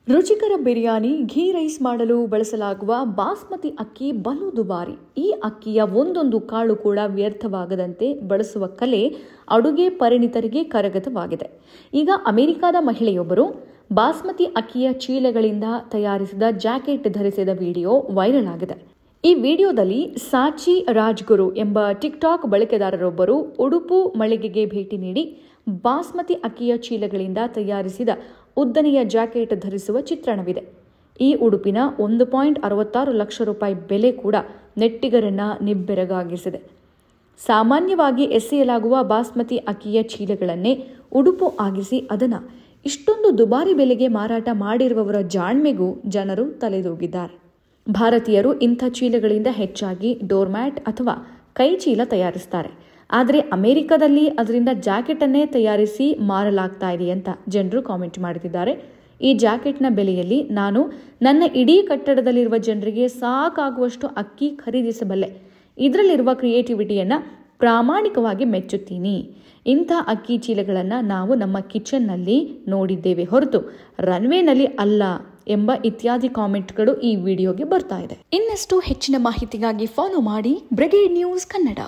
ರುಚಿಕರ ಬಿರಿಯಾನಿ ಘೀ ರೈಸ್ ಮಾಡಲು ಬಳಸಲಾಗುವ ಬಾಸ್ಮತಿ ಅಕ್ಕಿ ಬಲು ದುಬಾರಿ. ಈ ಅಕ್ಕಿಯ ಒಂದೊಂದು ಕಾಳು ಕೂಡ ವ್ಯರ್ಥವಾಗದಂತೆ ಬಳಸುವ ಕಲೆ ಅಡುಗೆ ಪರಿಣಿತರಿಗೆ ಕರಗತವಾಗಿದೆ. ಈಗ ಅಮೆರಿಕದ ಮಹಿಳೆಯೊಬ್ಬರು ಬಾಸ್ಮತಿ ಅಕ್ಕಿಯ ಚೀಲಗಳಿಂದ ತಯಾರಿಸಿದ ಜಾಕೆಟ್ ಧರಿಸಿದ ವಿಡಿಯೋ ವೈರಲ್ ಆಗಿದೆ. ಈ ವಿಡಿಯೋದಲ್ಲಿ ಸಾಚಿ ರಾಜ್ಗುರು ಎಂಬ ಟಿಕ್ಟಾಕ್ ಬಳಕೆದಾರರೊಬ್ಬರು ಉಡುಪು ಮಳಿಗೆಗೆ ಭೇಟಿ ನೀಡಿ ಬಾಸ್ಮತಿ ಅಕ್ಕಿಯ ಚೀಲಗಳಿಂದ ತಯಾರಿಸಿದ ಉದ್ದನೆಯ ಜಾಕೆಟ್ ಧರಿಸುವ ಚಿತ್ರಣವಿದೆ. ಈ ಉಡುಪಿನ 1.66 ಲಕ್ಷ ರೂಪಾಯಿ ಬೆಲೆ ಕೂಡ ನೆಟ್ಟಿಗರನ್ನ ನಿಬ್ಬೆರಗಾಗಿಸಿದೆ. ಸಾಮಾನ್ಯವಾಗಿ ಎಸೆಯಲಾಗುವ ಬಾಸ್ಮತಿ ಅಕ್ಕಿಯ ಚೀಲಗಳನ್ನೇ ಉಡುಪು ಆಗಿಸಿ ಅದನ್ನು ಇಷ್ಟೊಂದು ದುಬಾರಿ ಬೆಲೆಗೆ ಮಾರಾಟ ಮಾಡಿರುವವರ ಜಾಣ್ಮೆಗೂ ಜನರು ತಲೆದೂಗಿದ್ದಾರೆ. ಭಾರತೀಯರು ಇಂಥ ಚೀಲಗಳಿಂದ ಹೆಚ್ಚಾಗಿ ಡೋರ್ಮ್ಯಾಟ್ ಅಥವಾ ಕೈ ಚೀಲ ತಯಾರಿಸ್ತಾರೆ. ಆದರೆ ಅಮೆರಿಕದಲ್ಲಿ ಅದರಿಂದ ಜಾಕೆಟನ್ನೇ ತಯಾರಿಸಿ ಮಾರಲಾಗ್ತಾ ಇದೆ ಅಂತ ಜನರು ಕಾಮೆಂಟ್ ಮಾಡುತ್ತಿದ್ದಾರೆ. ಈ ಜಾಕೆಟ್ನ ಬೆಲೆಯಲ್ಲಿ ನಾನು ನನ್ನ ಇಡೀ ಕಟ್ಟಡದಲ್ಲಿರುವ ಜನರಿಗೆ ಸಾಕಾಗುವಷ್ಟು ಅಕ್ಕಿ ಖರೀದಿಸಬಲ್ಲೆ. ಇದರಲ್ಲಿರುವ ಕ್ರಿಯೇಟಿವಿಟಿಯನ್ನು ಪ್ರಾಮಾಣಿಕವಾಗಿ ಮೆಚ್ಚುತ್ತೀನಿ. ಇಂಥ ಅಕ್ಕಿ ಚೀಲಗಳನ್ನು ನಾವು ನಮ್ಮ ಕಿಚನ್ನಲ್ಲಿ ನೋಡಿದ್ದೇವೆ ಹೊರತು ರನ್ವೇನಲ್ಲಿ ಅಲ್ಲ ಎಂಬ ಇತ್ಯಾದಿ ಕಾಮೆಂಟ್ಗಳು ಈ ವಿಡಿಯೋಗೆ ಬರ್ತಾ ಇದೆ. ಇನ್ನಷ್ಟು ಹೆಚ್ಚಿನ ಮಾಹಿತಿಗಾಗಿ ಫಾಲೋ ಮಾಡಿ ಬ್ರಿಗೇಡ್ ನ್ಯೂಸ್ ಕನ್ನಡ.